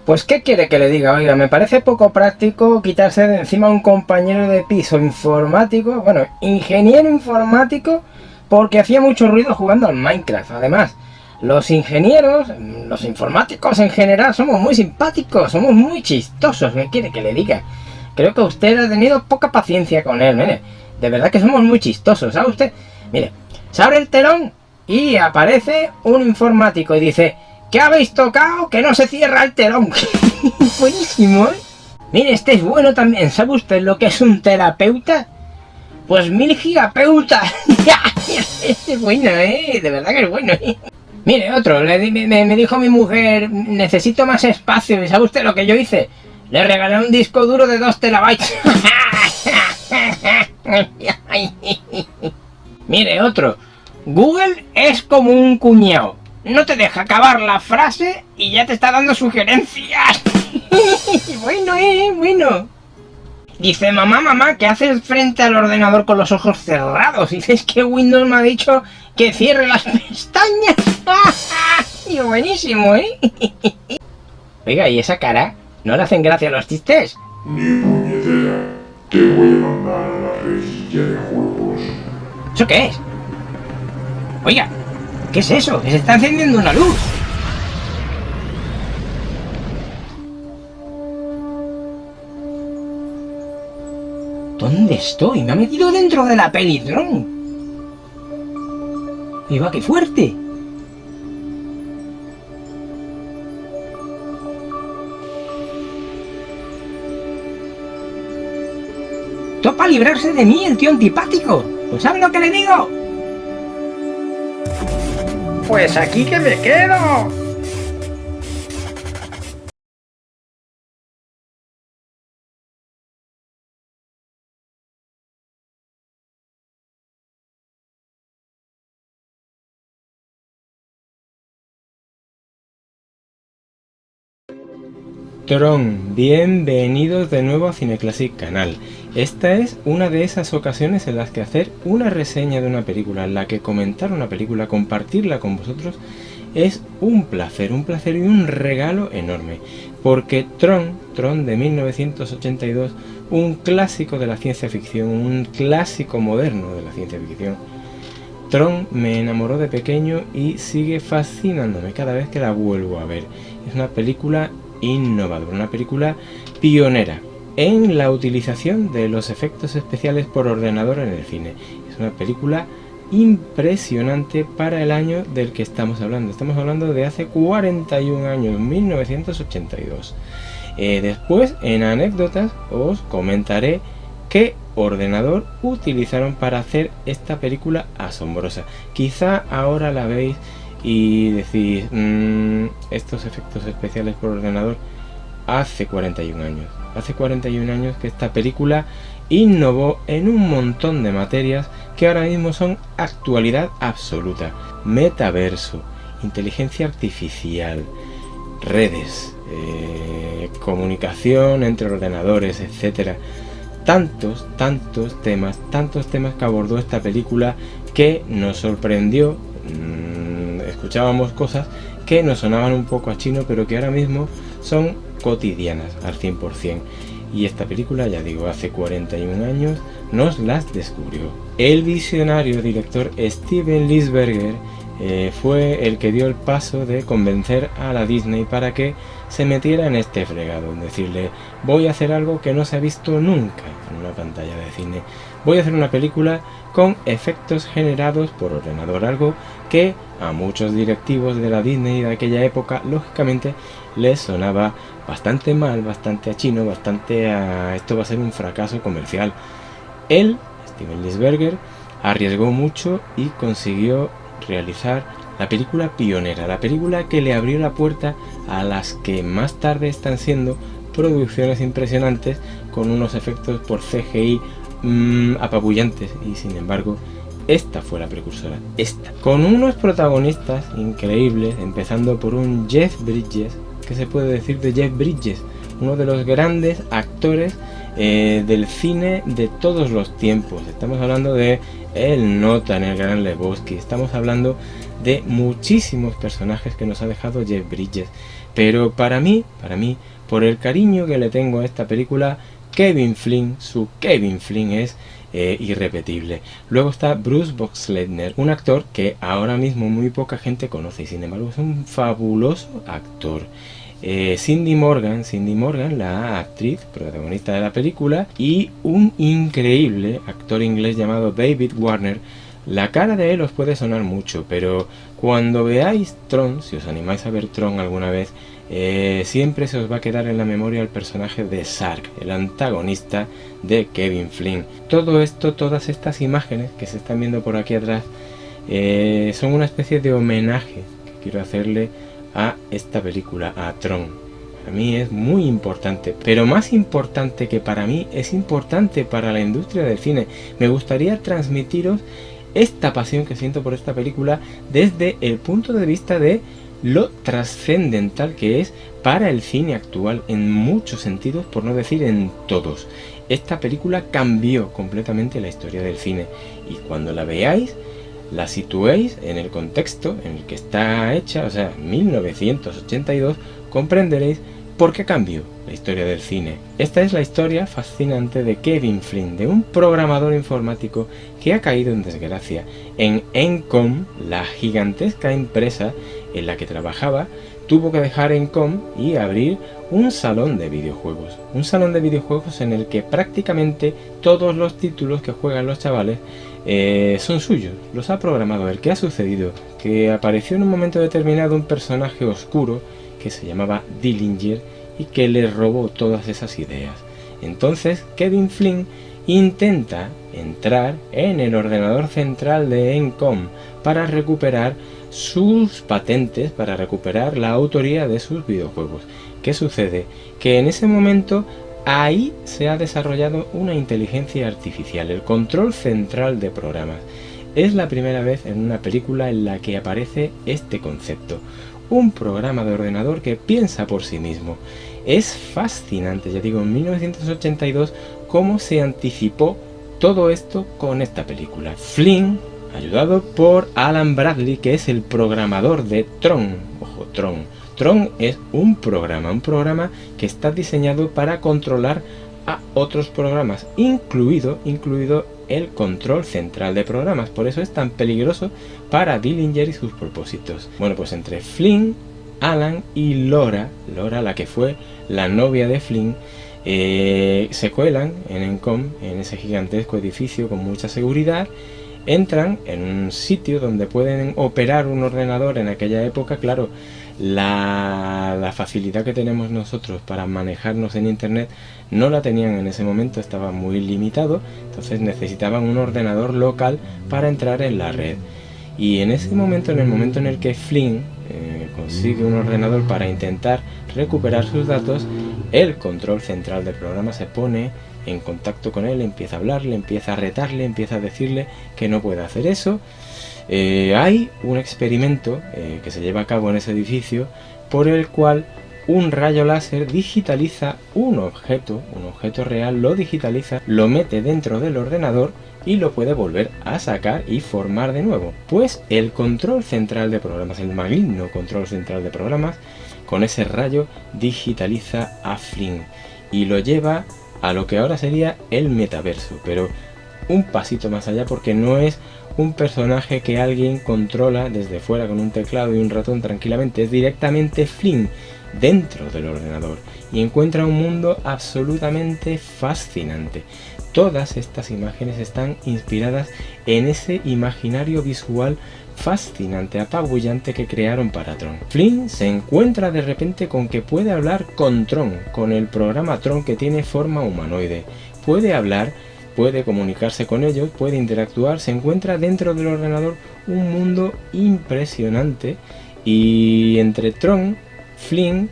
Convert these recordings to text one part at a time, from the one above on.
Pues ¿qué quiere que le diga? Oiga, me parece poco práctico quitarse de encima a un compañero de piso informático, bueno, ingeniero informático, porque hacía mucho ruido jugando al Minecraft. Además, los ingenieros, los informáticos en general, somos muy simpáticos, somos muy chistosos. ¿Qué quiere que le diga? Creo que usted ha tenido poca paciencia con él, mire. De verdad que somos muy chistosos, ¿sabe usted? Mire, se abre el telón y aparece un informático y dice: ¿qué habéis tocado? Que no se cierra el telón. Buenísimo, ¿eh? Mire, este es bueno también. ¿Sabe usted lo que es un terapeuta? Pues 1000 gigapeutas. Es bueno, ¿eh? De verdad que es bueno, ¿eh? Mire, otro. Me dijo mi mujer: necesito más espacio. ¿Y sabe usted lo que yo hice? Le regalé un disco duro de 2 terabytes. Mire, otro. Google es como un cuñado. No te deja acabar la frase y ya te está dando sugerencias. Bueno, bueno. Dice: mamá, ¿qué haces frente al ordenador con los ojos cerrados? Dices que Windows me ha dicho que cierre las pestañas. Y buenísimo, ¿eh? Oiga, ¿y esa cara? ¿No le hacen gracia los chistes? Ni puñetera. Te voy a mandar a la rejilla de juegos. ¿Eso qué es? Oiga, ¿qué es eso? Que se está encendiendo una luz. ¿Dónde estoy? Me ha metido dentro de la peli Tron. ¡Y va, qué fuerte! ¡Topa librarse de mí, el tío antipático! ¿Pues sabe lo que le digo? ¡Pues aquí que me quedo! Tron, bienvenidos de nuevo a Cineclassic Canal. Esta es una de esas ocasiones en las que hacer una reseña de una película, en la que comentar una película, compartirla con vosotros, es un placer y un regalo enorme. Porque Tron de 1982, un clásico de la ciencia ficción, un clásico moderno de la ciencia ficción. Tron me enamoró de pequeño y sigue fascinándome cada vez que la vuelvo a ver. Es una película innovadora, una película pionera en la utilización de los efectos especiales por ordenador en el cine. Es una película impresionante para el año del que estamos hablando. Estamos hablando de hace 41 años, 1982. Después, en anécdotas, os comentaré qué ordenador utilizaron para hacer esta película asombrosa. Quizá ahora la veis y decís: estos efectos especiales por ordenador, hace 41 años. Hace 41 años que esta película innovó en un montón de materias que ahora mismo son actualidad absoluta. Metaverso, inteligencia artificial, redes, comunicación entre ordenadores, etcétera. Tantos temas que abordó esta película que nos sorprendió. Escuchábamos cosas que nos sonaban un poco a chino, pero que ahora mismo son cotidianas al 100%. Y esta película, ya digo, hace 41 años nos las descubrió. El visionario director Steven Lisberger fue el que dio el paso de convencer a la Disney para que se metiera en este fregado, en decirle: voy a hacer algo que no se ha visto nunca en una pantalla de cine. Voy a hacer una película con efectos generados por ordenador, algo que a muchos directivos de la Disney de aquella época, lógicamente, les sonaba bastante mal, bastante a chino, bastante a esto va a ser un fracaso comercial. Él, Steven Lisberger, arriesgó mucho y consiguió realizar la película pionera, la película que le abrió la puerta a las que más tarde están siendo producciones impresionantes con unos efectos por CGI apabullantes. Y sin embargo, esta fue la precursora, con unos protagonistas increíbles, empezando por un Jeff Bridges. ¿Qué se puede decir de Jeff Bridges? Uno de los grandes actores del cine de todos los tiempos. Estamos hablando de el Nota en el Gran Lebowski, estamos hablando de muchísimos personajes que nos ha dejado Jeff Bridges. Pero para mí, por el cariño que le tengo a esta película, Kevin Flynn, su Kevin Flynn es irrepetible. Luego está Bruce Boxleitner, un actor que ahora mismo muy poca gente conoce y sin embargo es un fabuloso actor. Cindy Morgan, la actriz protagonista de la película, y un increíble actor inglés llamado David Warner. La cara de él os puede sonar mucho, pero cuando veáis Tron, si os animáis a ver Tron alguna vez, siempre se os va a quedar en la memoria el personaje de Sark, el antagonista de Kevin Flynn. Todo esto, todas estas imágenes que se están viendo por aquí atrás, son una especie de homenaje que quiero hacerle a esta película, a Tron. Para mí es muy importante, pero más importante que para mí, es importante para la industria del cine. Me gustaría transmitiros esta pasión que siento por esta película desde el punto de vista de lo trascendental que es para el cine actual en muchos sentidos, por no decir en todos. Esta película cambió completamente la historia del cine y cuando la veáis, la situéis en el contexto en el que está hecha, o sea, 1982, comprenderéis por qué cambió la historia del cine. Esta es la historia fascinante de Kevin Flynn, de un programador informático que ha caído en desgracia. En Encom, la gigantesca empresa en la que trabajaba, tuvo que dejar Encom y abrir un salón de videojuegos. Un salón de videojuegos en el que prácticamente todos los títulos que juegan los chavales son suyos, los ha programado él. ¿Qué ha sucedido? Que apareció en un momento determinado un personaje oscuro que se llamaba Dillinger y que le robó todas esas ideas. Entonces Kevin Flynn intenta entrar en el ordenador central de Encom para recuperar sus patentes, para recuperar la autoría de sus videojuegos. ¿Qué sucede? Que en ese momento ahí se ha desarrollado una inteligencia artificial, el control central de programas. Es la primera vez en una película en la que aparece este concepto. Un programa de ordenador que piensa por sí mismo. Es fascinante, ya digo, en 1982 cómo se anticipó todo esto con esta película. Flynn, ayudado por Alan Bradley, que es el programador de Tron. Ojo, Tron. Tron es un programa que está diseñado para controlar a otros programas, incluido el control central de programas. Por eso es tan peligroso para Dillinger y sus propósitos. Bueno, pues entre Flynn, Alan y Laura, la que fue la novia de Flynn, se cuelan en Encom, en ese gigantesco edificio con mucha seguridad. Entran en un sitio donde pueden operar un ordenador. En aquella época, claro, la facilidad que tenemos nosotros para manejarnos en internet no la tenían en ese momento, estaba muy limitado, entonces necesitaban un ordenador local para entrar en la red. Y en ese momento, en el momento en el que Flynn consigue un ordenador para intentar recuperar sus datos, el control central del programa se pone en contacto con él, empieza a hablarle, empieza a retarle, empieza a decirle que no puede hacer eso. Hay un experimento que se lleva a cabo en ese edificio por el cual un rayo láser digitaliza un objeto real, lo digitaliza, lo mete dentro del ordenador y lo puede volver a sacar y formar de nuevo. Pues el control central de programas, el maligno control central de programas, con ese rayo digitaliza a Flynn y lo lleva a lo que ahora sería el metaverso, pero un pasito más allá, porque no es un personaje que alguien controla desde fuera con un teclado y un ratón tranquilamente, es directamente Flynn dentro del ordenador y encuentra un mundo absolutamente fascinante. Todas estas imágenes están inspiradas en ese imaginario visual fascinante, apabullante que crearon para Tron. Flynn se encuentra de repente con que puede hablar con Tron, con el programa Tron, que tiene forma humanoide. Puede hablar, puede comunicarse con ellos, puede interactuar, se encuentra dentro del ordenador un mundo impresionante y entre Tron, Flynn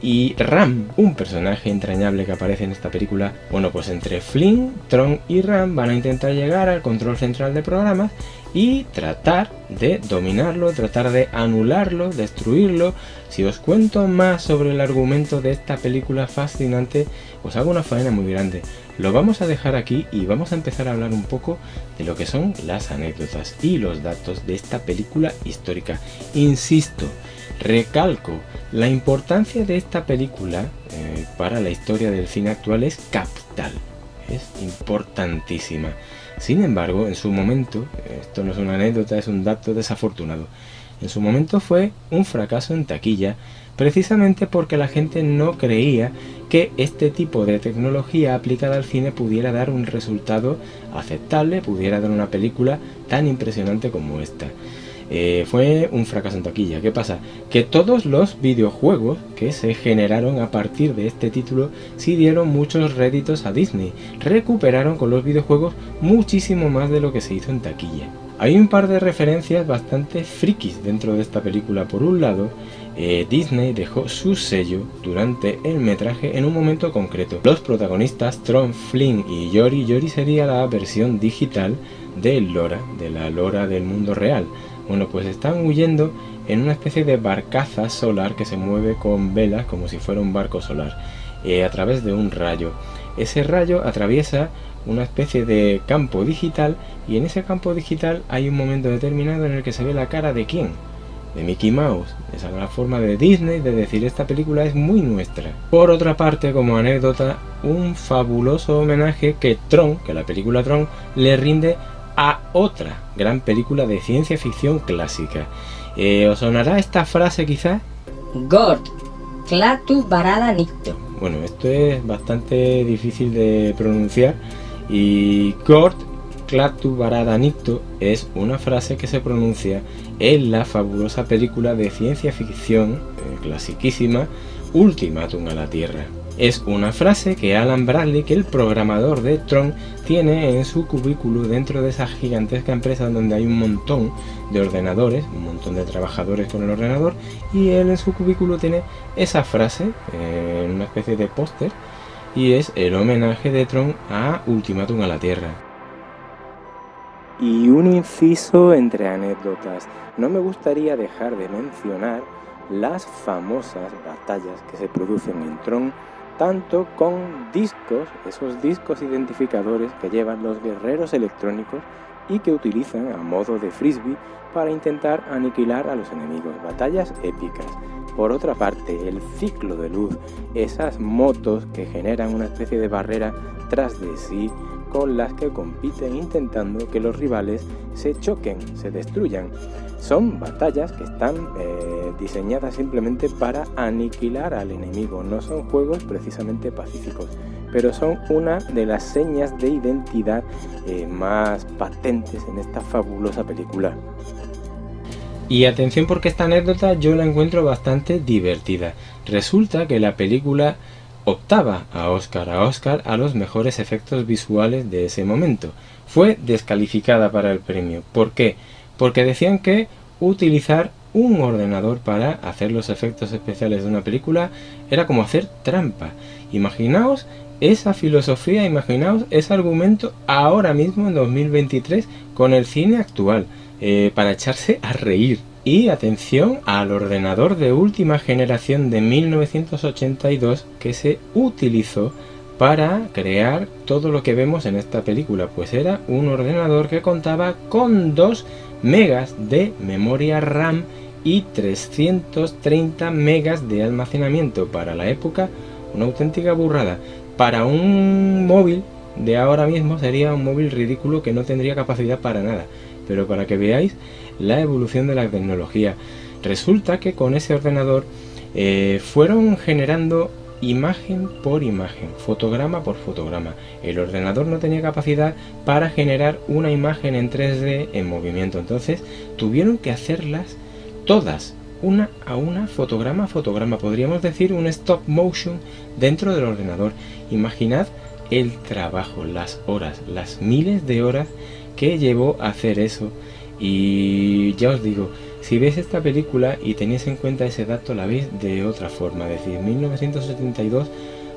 y Ram, un personaje entrañable que aparece en esta película. Bueno, pues entre Flynn, Tron y Ram van a intentar llegar al control central de programas y tratar de dominarlo, tratar de anularlo, destruirlo. Si os cuento más sobre el argumento de esta película fascinante, os hago una faena muy grande. Lo vamos a dejar aquí y vamos a empezar a hablar un poco de lo que son las anécdotas y los datos de esta película histórica. Insisto, recalco, la importancia de esta película para la historia del cine actual es capital, es importantísima. Sin embargo, en su momento, esto no es una anécdota, es un dato desafortunado, en su momento fue un fracaso en taquilla, precisamente porque la gente no creía que este tipo de tecnología aplicada al cine pudiera dar un resultado aceptable, pudiera dar una película tan impresionante como esta. Fue un fracaso en taquilla. ¿Qué pasa? Que todos los videojuegos que se generaron a partir de este título sí dieron muchos réditos a Disney. Recuperaron con los videojuegos muchísimo más de lo que se hizo en taquilla. Hay un par de referencias bastante frikis dentro de esta película. Por un lado, Disney dejó su sello durante el metraje en un momento concreto. Los protagonistas, Tron, Flynn y Yori. Yori sería la versión digital de Lora, de la Lora del mundo real. Bueno, pues están huyendo en una especie de barcaza solar que se mueve con velas como si fuera un barco solar a través de un rayo. Ese rayo atraviesa una especie de campo digital y en ese campo digital hay un momento determinado en el que se ve la cara ¿de quién? De Mickey Mouse. Esa es la forma de Disney de decir esta película es muy nuestra. Por otra parte, como anécdota, un fabuloso homenaje que la película Tron le rinde a otra gran película de ciencia ficción clásica. ¿Os sonará esta frase quizá? Gord, Klaatu Barada Nikto. Bueno, esto es bastante difícil de pronunciar y Gord, Klaatu Barada Nikto es una frase que se pronuncia en la fabulosa película de ciencia ficción clasiquísima Ultimátum a la Tierra. Es una frase que Alan Bradley, que el programador de Tron, tiene en su cubículo dentro de esa gigantesca empresa donde hay un montón de ordenadores, un montón de trabajadores con el ordenador, y él en su cubículo tiene esa frase en una especie de póster y es el homenaje de Tron a Ultimátum a la Tierra. Y un inciso entre anécdotas, no me gustaría dejar de mencionar las famosas batallas que se producen en Tron, tanto con discos, esos discos identificadores que llevan los guerreros electrónicos y que utilizan a modo de frisbee para intentar aniquilar a los enemigos. Batallas épicas. Por otra parte, el ciclo de luz, esas motos que generan una especie de barrera tras de sí, con las que compiten intentando que los rivales se choquen, se destruyan. Son batallas que están diseñadas simplemente para aniquilar al enemigo, no son juegos precisamente pacíficos, pero son una de las señas de identidad más patentes en esta fabulosa película. Y atención porque esta anécdota yo la encuentro bastante divertida. Resulta que la película optaba a Oscar a los mejores efectos visuales de ese momento. Fue descalificada para el premio. ¿Por qué? Porque decían que utilizar un ordenador para hacer los efectos especiales de una película era como hacer trampa. Imaginaos esa filosofía, imaginaos ese argumento ahora mismo en 2023 con el cine actual, para echarse a reír. Y atención al ordenador de última generación de 1982 que se utilizó para crear todo lo que vemos en esta película, pues era un ordenador que contaba con 2 megas de memoria RAM y 330 megas de almacenamiento. Para la época, una auténtica burrada. Para un móvil de ahora mismo sería un móvil ridículo que no tendría capacidad para nada, pero para que veáis la evolución de la tecnología. Resulta que con ese ordenador fueron generando imagen por imagen, fotograma por fotograma. El ordenador no tenía capacidad para generar una imagen en 3D en movimiento, entonces tuvieron que hacerlas todas, una a una, fotograma a fotograma, podríamos decir un stop motion dentro del ordenador. Imaginad el trabajo, las horas, las miles de horas que llevó a hacer eso. Y ya os digo, Si veis esta película y tenéis en cuenta ese dato, la veis de otra forma. Es decir, 1972,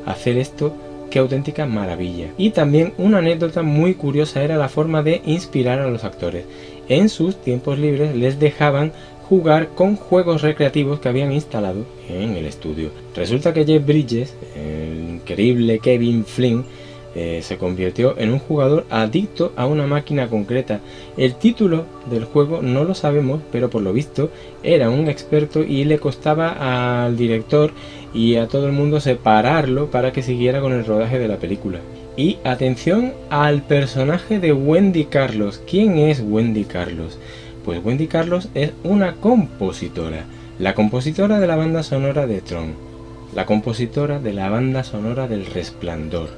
hacer esto, qué auténtica maravilla. Y también una anécdota muy curiosa era la forma de inspirar a los actores. En sus tiempos libres les dejaban jugar con juegos recreativos que habían instalado en el estudio. Resulta que Jeff Bridges, el increíble Kevin Flynn, se convirtió en un jugador adicto a una máquina concreta. El título del juego no lo sabemos, pero por lo visto era un experto y le costaba al director y a todo el mundo separarlo para que siguiera con el rodaje de la película. Y atención al personaje de Wendy Carlos. ¿Quién es Wendy Carlos? Pues Wendy Carlos es una compositora, la compositora de la banda sonora de Tron, la compositora de la banda sonora del Resplandor,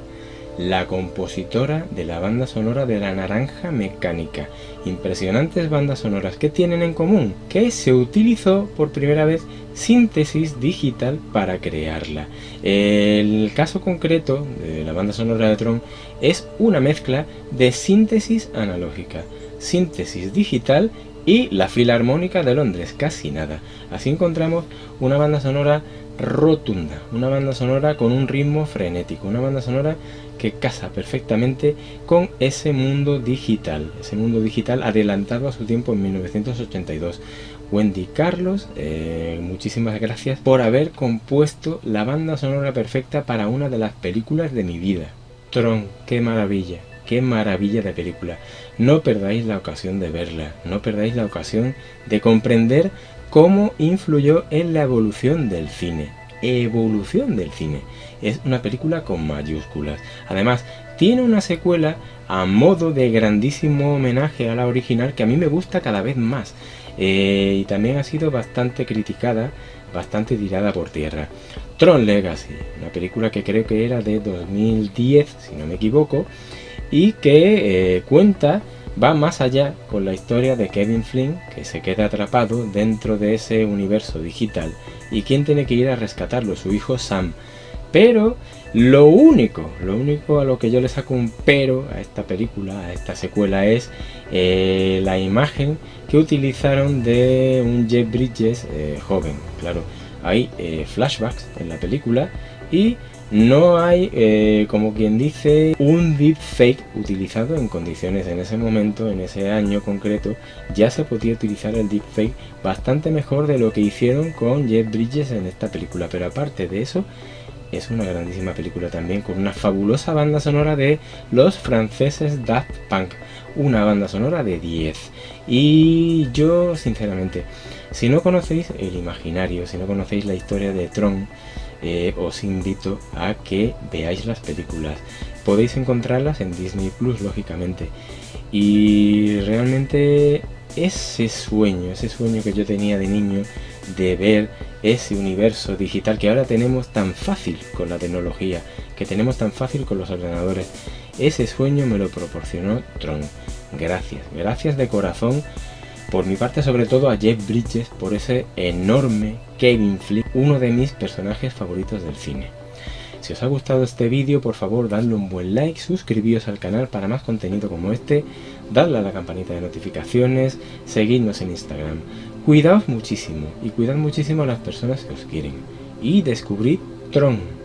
la compositora de la banda sonora de La Naranja Mecánica. Impresionantes bandas sonoras. ¿Qué tienen en común? Que se utilizó por primera vez síntesis digital para crearla. El caso concreto de la banda sonora de Tron es una mezcla de síntesis analógica, síntesis digital y la Filarmónica de Londres, casi nada. Así encontramos una banda sonora rotunda, una banda sonora con un ritmo frenético, una banda sonora que casa perfectamente con ese mundo digital adelantado a su tiempo en 1982. Wendy Carlos, muchísimas gracias por haber compuesto la banda sonora perfecta para una de las películas de mi vida. Tron, qué maravilla de película. No perdáis la ocasión de verla, no perdáis la ocasión de comprender cómo influyó en la evolución del cine. Es una película con mayúsculas. Además, tiene una secuela a modo de grandísimo homenaje a la original que a mí me gusta cada vez más. Y también ha sido bastante criticada, bastante tirada por tierra. Tron Legacy, una película que creo que era de 2010, si no me equivoco, y que va más allá con la historia de Kevin Flynn, que se queda atrapado dentro de ese universo digital. ¿Y quién tiene que ir a rescatarlo? Su hijo Sam. Pero lo único a lo que yo le saco un pero a esta película, a esta secuela, es la imagen que utilizaron de un Jeff Bridges joven. Claro, hay flashbacks en la película y no hay, como quien dice, un deepfake utilizado en condiciones. En ese momento, en ese año concreto, ya se podía utilizar el deepfake bastante mejor de lo que hicieron con Jeff Bridges en esta película. Pero aparte de eso, es una grandísima película también, con una fabulosa banda sonora de los franceses Daft Punk. Una banda sonora de 10. Y yo, sinceramente, si no conocéis el imaginario, si no conocéis la historia de Tron, os invito a que veáis las películas. Podéis encontrarlas en Disney Plus, lógicamente. Y realmente ese sueño que yo tenía de niño, de ver ese universo digital que ahora tenemos tan fácil con la tecnología, que tenemos tan fácil con los ordenadores, ese sueño me lo proporcionó Tron. Gracias de corazón. Por mi parte, sobre todo a Jeff Bridges por ese enorme Kevin Flynn, uno de mis personajes favoritos del cine. Si os ha gustado este vídeo, por favor dadle un buen like, suscribíos al canal para más contenido como este, dadle a la campanita de notificaciones, seguidnos en Instagram. Cuidaos muchísimo y cuidad muchísimo a las personas que os quieren. Y descubrid Tron.